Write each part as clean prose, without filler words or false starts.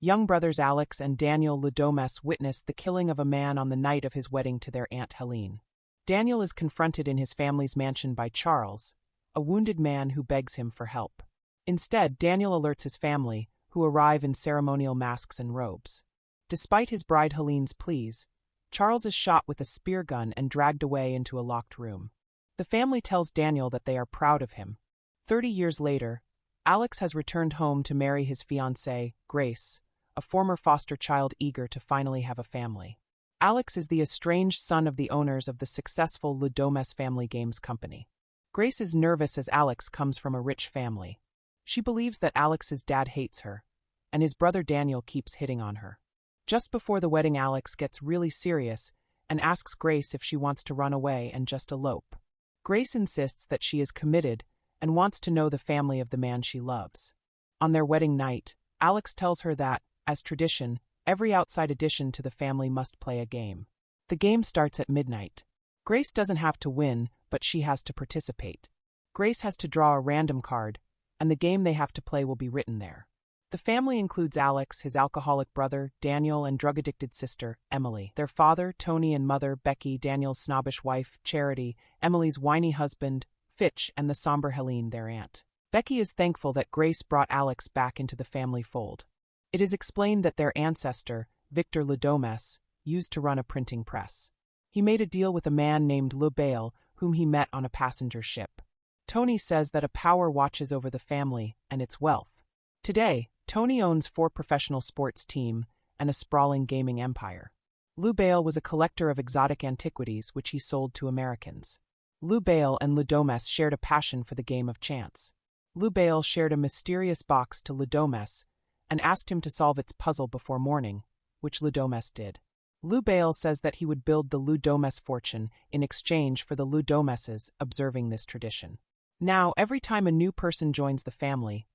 Young brothers Alex and Daniel Ludomes witness the killing of a man on the night of his wedding to their Aunt Helene. Daniel is confronted in his family's mansion by Charles, a wounded man who begs him for help. Instead, Daniel alerts his family, who arrive in ceremonial masks and robes. Despite his bride Helene's pleas, Charles is shot with a spear gun and dragged away into a locked room. The family tells Daniel that they are proud of him. 30 years later, Alex has returned home to marry his fiancée, Grace, a former foster child eager to finally have a family. Alex is the estranged son of the owners of the successful Ludomes Family Games Company. Grace is nervous as Alex comes from a rich family. She believes that Alex's dad hates her, and his brother Daniel keeps hitting on her. Just before the wedding, Alex gets really serious and asks Grace if she wants to run away and just elope. Grace insists that she is committed and wants to know the family of the man she loves. On their wedding night, Alex tells her that, as tradition, every outside addition to the family must play a game. The game starts at midnight. Grace doesn't have to win, but she has to participate. Grace has to draw a random card, and the game they have to play will be written there. The family includes Alex, his alcoholic brother, Daniel, and drug-addicted sister, Emily. Their father, Tony, and mother, Becky, Daniel's snobbish wife, Charity, Emily's whiny husband, Fitch, and the somber Helene, their aunt. Becky is thankful that Grace brought Alex back into the family fold. It is explained that their ancestor, Victor Ludomes, used to run a printing press. He made a deal with a man named betrayal, whom he met on a passenger ship. Tony says that a power watches over the family and its wealth. Today, Tony owns 4 professional sports teams and a sprawling gaming empire. betrayal was a collector of exotic antiquities which he sold to Americans. betrayal and Ludomes shared a passion for the game of chance. betrayal shared a mysterious box to Ludomes and asked him to solve its puzzle before morning, which Ludomes did. betrayal says that he would build the Ludomes fortune in exchange for the Ludomeses observing this tradition. Now, every time a new person joins the family,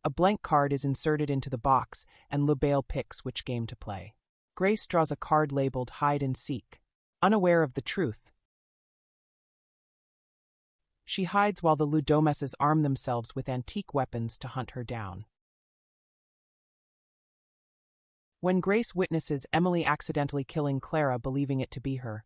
a blank card is inserted into the box, and betrayal picks which game to play. Grace draws a card labeled Hide and Seek. Unaware of the truth, she hides while the Ludomeses arm themselves with antique weapons to hunt her down. When Grace witnesses Emily accidentally killing Clara, believing it to be her,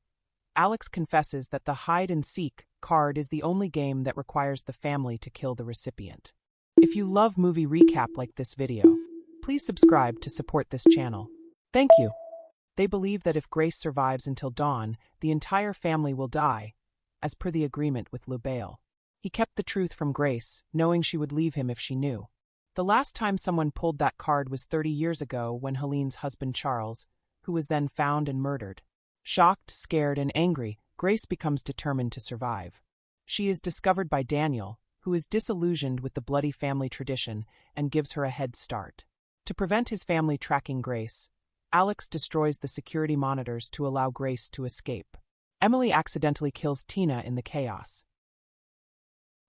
Alex confesses that the Hide and Seek card is the only game that requires the family to kill the recipient. If you love movie recap like this video, please subscribe to support this channel. Thank you. They believe that if Grace survives until dawn, the entire family will die, as per the agreement with betrayal. He kept the truth from Grace, knowing she would leave him if she knew. The last time someone pulled that card was 30 years ago when Helene's husband Charles, who was then found and murdered. Shocked, scared, and angry, Grace becomes determined to survive. She is discovered by Daniel, who is disillusioned with the bloody family tradition and gives her a head start. To prevent his family tracking Grace, Alex destroys the security monitors to allow Grace to escape. Emily accidentally kills Tina in the chaos.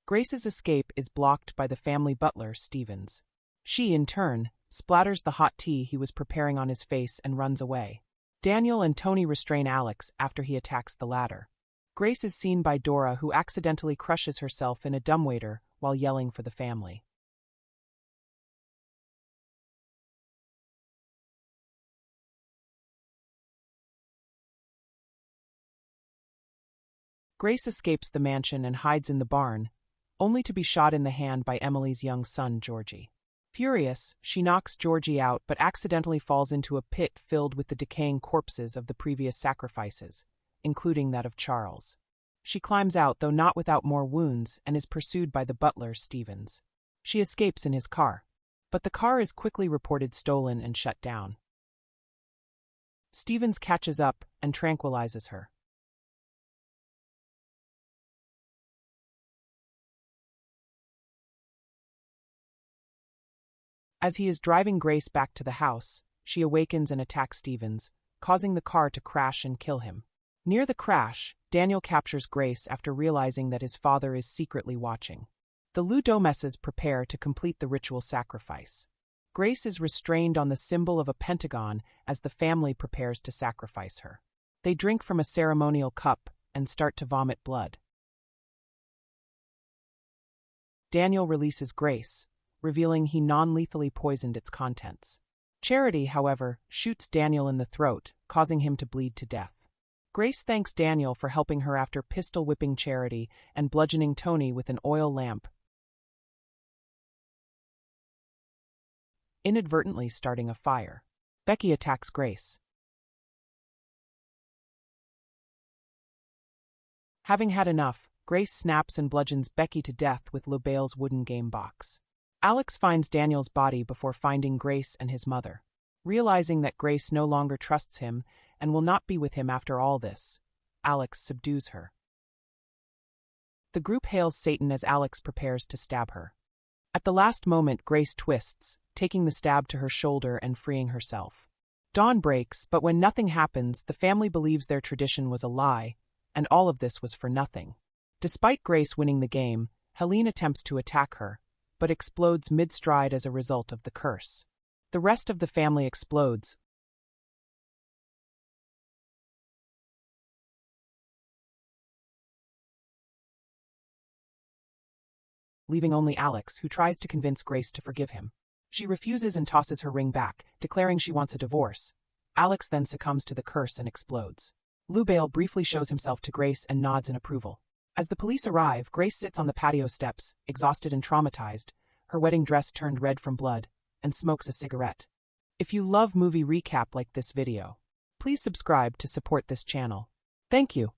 Grace's escape is blocked by the family butler, Stevens. She, in turn, splatters the hot tea he was preparing on his face and runs away. Daniel and Tony restrain Alex after he attacks the latter. Grace is seen by Dora, who accidentally crushes herself in a dumbwaiter while yelling for the family. Grace escapes the mansion and hides in the barn, only to be shot in the hand by Emily's young son, Georgie. Furious, she knocks Georgie out but accidentally falls into a pit filled with the decaying corpses of the previous sacrifices, including that of Charles. She climbs out, though not without more wounds, and is pursued by the butler, Stevens. She escapes in his car, but the car is quickly reported stolen and shut down. Stevens catches up and tranquilizes her. As he is driving Grace back to the house, she awakens and attacks Stevens, causing the car to crash and kill him. Near the crash, Daniel captures Grace after realizing that his father is secretly watching. The Ludomeses prepare to complete the ritual sacrifice. Grace is restrained on the symbol of a pentagon as the family prepares to sacrifice her. They drink from a ceremonial cup and start to vomit blood. Daniel releases Grace, revealing he non-lethally poisoned its contents. Charity, however, shoots Daniel in the throat, causing him to bleed to death. Grace thanks Daniel for helping her after pistol whipping Charity and bludgeoning Tony with an oil lamp, inadvertently starting a fire. Becky attacks Grace. Having had enough, Grace snaps and bludgeons Becky to death with LaBelle's wooden game box. Alex finds Daniel's body before finding Grace and his mother. Realizing that Grace no longer trusts him and will not be with him after all this, Alex subdues her. The group hails Satan as Alex prepares to stab her. At the last moment, Grace twists, taking the stab to her shoulder and freeing herself. Dawn breaks, but when nothing happens, the family believes their tradition was a lie, and all of this was for nothing. Despite Grace winning the game, Helene attempts to attack her, but explodes mid-stride as a result of the curse. The rest of the family explodes, leaving only Alex, who tries to convince Grace to forgive him. She refuses and tosses her ring back, declaring she wants a divorce. Alex then succumbs to the curse and explodes. LaBelle briefly shows himself to Grace and nods in approval. As the police arrive, Grace sits on the patio steps, exhausted and traumatized, her wedding dress turned red from blood, and smokes a cigarette. If you love movie recap like this video, please subscribe to support this channel. Thank you.